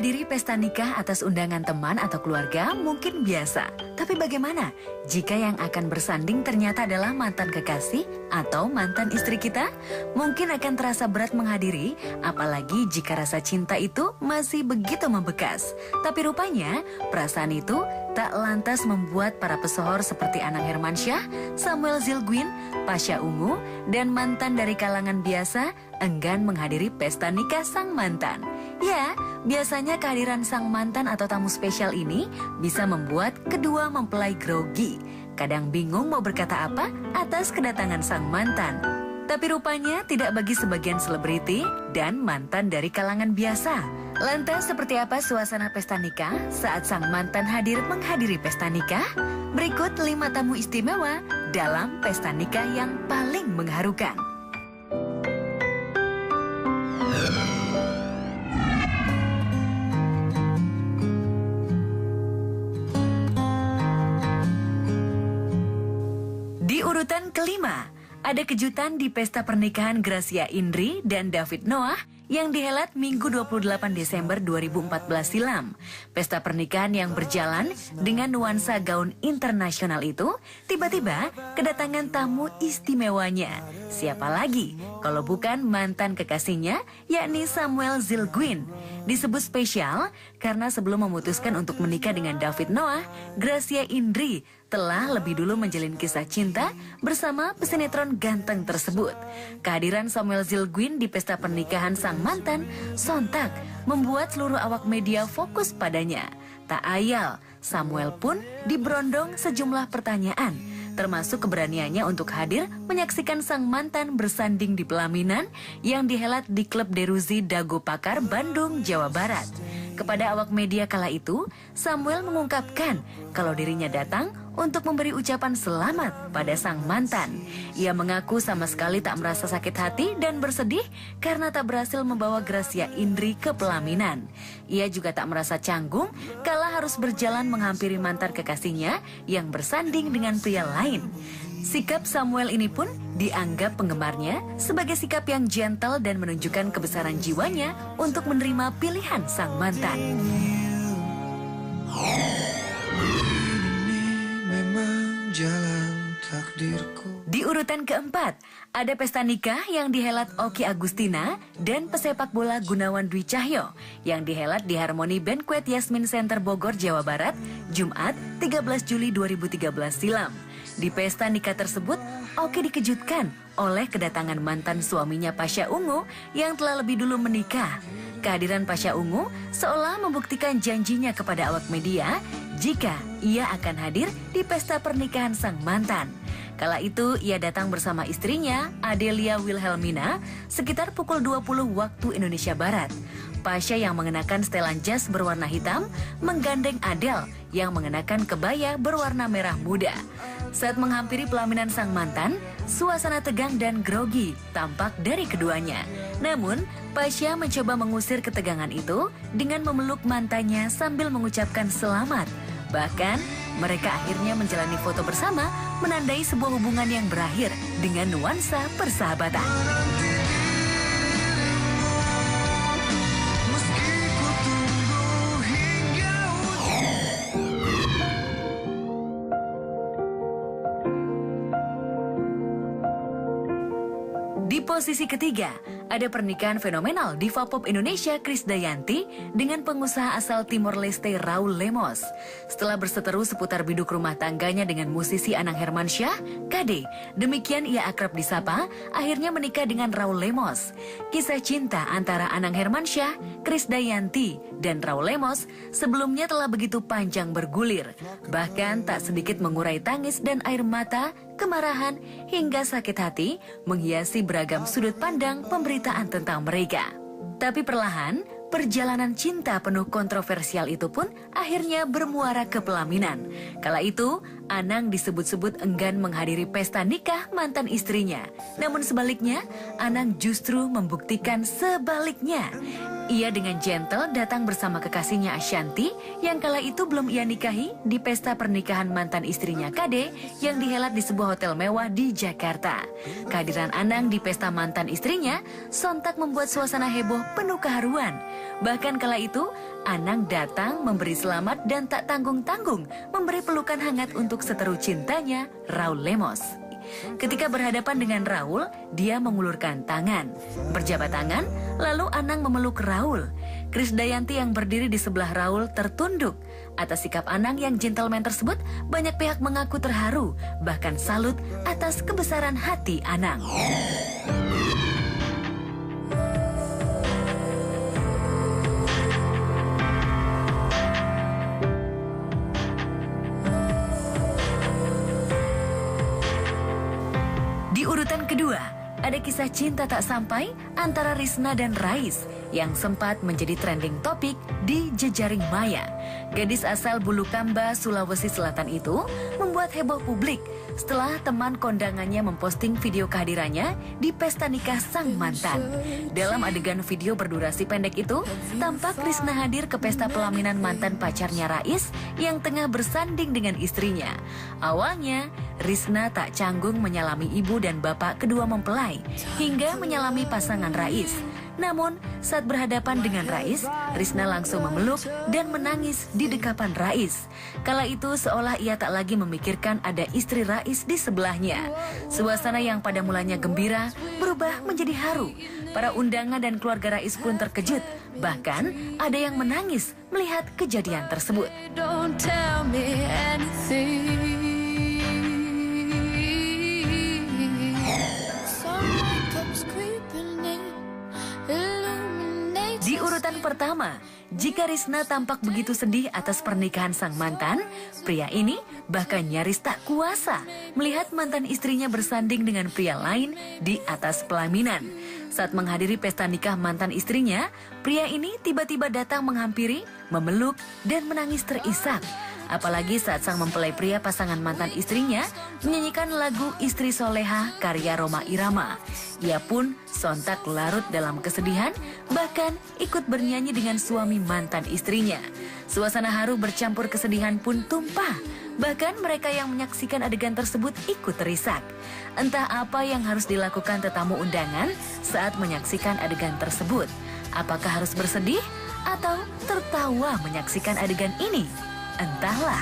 Menghadiri pesta nikah atas undangan teman atau keluarga mungkin biasa. Tapi bagaimana jika yang akan bersanding ternyata adalah mantan kekasih atau mantan istri kita? Mungkin akan terasa berat menghadiri, apalagi jika rasa cinta itu masih begitu membekas. Tapi rupanya perasaan itu tak lantas membuat para pesohor seperti Anang Hermansyah, Samuel Zilguin, Pasha Ungu, dan mantan dari kalangan biasa enggan menghadiri pesta nikah sang mantan. Ya, biasanya kehadiran sang mantan atau tamu spesial ini bisa membuat kedua mempelai grogi. Kadang bingung mau berkata apa atas kedatangan sang mantan. Tapi rupanya tidak bagi sebagian selebriti dan mantan dari kalangan biasa. Lantas seperti apa suasana pesta nikah saat sang mantan hadir menghadiri pesta nikah? Berikut 5 tamu istimewa dalam pesta nikah yang paling mengharukan. Di urutan kelima, ada kejutan di pesta pernikahan Gracia Indri dan David Noah yang dihelat Minggu 28 Desember 2014 silam. Pesta pernikahan yang berjalan dengan nuansa gaun internasional itu tiba-tiba kedatangan tamu istimewanya. Siapa lagi kalau bukan mantan kekasihnya, yakni Samuel Zilguin. Disebut spesial karena sebelum memutuskan untuk menikah dengan David Noah, Gracia Indri telah lebih dulu menjalin kisah cinta bersama pesinetron ganteng tersebut. Kehadiran Samuel Zilguin di pesta pernikahan sang mantan sontak membuat seluruh awak media fokus padanya. Tak ayal, Samuel pun diberondong sejumlah pertanyaan, termasuk keberaniannya untuk hadir menyaksikan sang mantan bersanding di pelaminan yang dihelat di Klub Deruzi Dago Pakar, Bandung, Jawa Barat. Kepada awak media kala itu, Samuel mengungkapkan kalau dirinya datang untuk memberi ucapan selamat pada sang mantan. Ia mengaku sama sekali tak merasa sakit hati dan bersedih karena tak berhasil membawa Gracia Indri ke pelaminan. Ia juga tak merasa canggung kala harus berjalan menghampiri mantan kekasihnya yang bersanding dengan pria lain. Sikap Samuel ini pun dianggap penggemarnya sebagai sikap yang gentle dan menunjukkan kebesaran jiwanya untuk menerima pilihan sang mantan. Di urutan keempat, ada pesta nikah yang dihelat Oki Agustina dan pesepak bola Gunawan Dwi Cahyo yang dihelat di Harmony Banquet Yasmin Center Bogor, Jawa Barat, Jumat 13 Juli 2013 silam. Di pesta nikah tersebut, Oki dikejutkan oleh kedatangan mantan suaminya Pasha Ungu yang telah lebih dulu menikah. Kehadiran Pasha Ungu seolah membuktikan janjinya kepada awak media jika ia akan hadir di pesta pernikahan sang mantan. Kala itu ia datang bersama istrinya Adelia Wilhelmina sekitar pukul 20 waktu Indonesia Barat. Pasha yang mengenakan setelan jas berwarna hitam menggandeng Adele yang mengenakan kebaya berwarna merah muda. Saat menghampiri pelaminan sang mantan, suasana tegang dan grogi tampak dari keduanya. Namun, Pasha mencoba mengusir ketegangan itu dengan memeluk mantannya sambil mengucapkan selamat. Bahkan, mereka akhirnya menjalani foto bersama menandai sebuah hubungan yang berakhir dengan nuansa persahabatan. Di posisi ketiga, ada pernikahan fenomenal diva pop Indonesia Krisdayanti dengan pengusaha asal Timor Leste Raul Lemos. Setelah berseteru seputar biduk rumah tangganya dengan musisi Anang Hermansyah, KD, demikian ia akrab disapa, akhirnya menikah dengan Raul Lemos. Kisah cinta antara Anang Hermansyah, Krisdayanti, dan Raul Lemos sebelumnya telah begitu panjang bergulir. Bahkan tak sedikit mengurai tangis dan air mata, kemarahan, hingga sakit hati menghiasi beragam sudut pandang pemberitaan tentang mereka. Tapi perlahan, perjalanan cinta penuh kontroversial itu pun akhirnya bermuara ke pelaminan. Kala itu, Anang disebut-sebut enggan menghadiri pesta nikah mantan istrinya. Namun sebaliknya, Anang justru membuktikan sebaliknya. Ia dengan gentle datang bersama kekasihnya Ashanti yang kala itu belum ia nikahi di pesta pernikahan mantan istrinya Kade yang dihelat di sebuah hotel mewah di Jakarta. Kehadiran Anang di pesta mantan istrinya sontak membuat suasana heboh penuh keharuan. Bahkan kala itu Anang datang memberi selamat dan tak tanggung-tanggung memberi pelukan hangat untuk seteru cintanya Raul Lemos. Ketika berhadapan dengan Raul, dia mengulurkan tangan. Berjabat tangan, lalu Anang memeluk Raul. Krisdayanti yang berdiri di sebelah Raul tertunduk. Atas sikap Anang yang gentleman tersebut, banyak pihak mengaku terharu, bahkan salut atas kebesaran hati Anang. Di urutan kedua, ada kisah cinta tak sampai antara Risna dan Rais yang sempat menjadi trending topik di jejaring maya. Gadis asal Bulukamba, Sulawesi Selatan itu membuat heboh publik setelah teman kondangannya memposting video kehadirannya di pesta nikah sang mantan. Dalam adegan video berdurasi pendek itu, tampak Risna hadir ke pesta pelaminan mantan pacarnya Rais yang tengah bersanding dengan istrinya. Awalnya, Risna tak canggung menyalami ibu dan bapak kedua mempelai hingga menyalami pasangan Rais. Namun, saat berhadapan dengan Rais, Risna langsung memeluk dan menangis di dekapan Rais. Kala itu seolah ia tak lagi memikirkan ada istri Rais di sebelahnya. Suasana yang pada mulanya gembira berubah menjadi haru. Para undangan dan keluarga Rais pun terkejut. Bahkan ada yang menangis melihat kejadian tersebut. Don't tell me anything. Someone comes creeping in, illuminates. Di urutan pertama, jika Risna tampak begitu sedih atas pernikahan sang mantan, pria ini bahkan nyaris tak kuasa melihat mantan istrinya bersanding dengan pria lain di atas pelaminan. Saat menghadiri pesta nikah mantan istrinya, pria ini tiba-tiba datang menghampiri, memeluk, dan menangis terisak. Apalagi saat sang mempelai pria pasangan mantan istrinya menyanyikan lagu Istri Soleha karya Rhoma Irama. Ia pun sontak larut dalam kesedihan, bahkan ikut bernyanyi dengan suami mantan istrinya. Suasana haru bercampur kesedihan pun tumpah. Bahkan mereka yang menyaksikan adegan tersebut ikut terisak. Entah apa yang harus dilakukan tetamu undangan saat menyaksikan adegan tersebut. Apakah harus bersedih atau tertawa menyaksikan adegan ini? Entahlah.